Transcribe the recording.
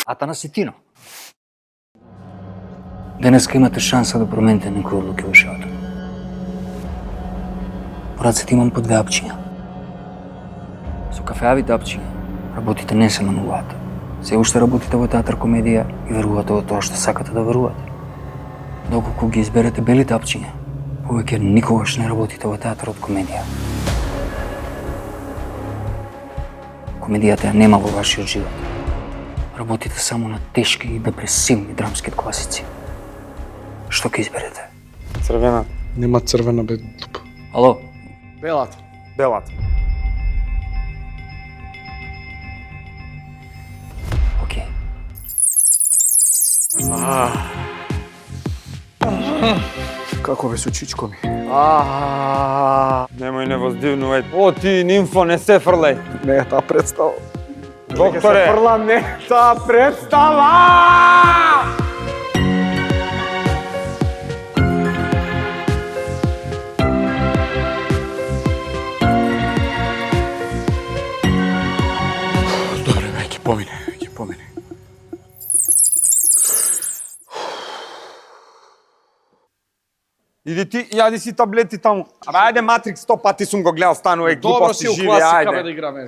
Атанас и Тино. Денеска имате шанса да промените некои одлуки во животот. По рацете имам по 2 апчиња. Со кафеавите апчиња работите не се намалувате. Се уште работите во театар комедија и верувате во тоа што сакате да верувате. Доколку ги изберете белите апчиња, повеќе никогаш не работите во театарот комедија. Комедијата ја нема во вашиот живот. Работите само на тешки и депресивни драмски класици. Што ќе изберете? Црвена. Нема црвена бе туп. Ало? Белата. Белата. Океј. Како бе со чичко ми? Немој не воздивнувај. О, ти, нимфо, не се фрлај. Не е таа представа. Докторе! Фрлам не таа представа! Добре, бе, ќе помине. Иди ти, јади си таблети таму. Абе, ајде Матрикс 100 пати сум го гледал, станува Добро глупости си у живи, класика ајде. бе да играме.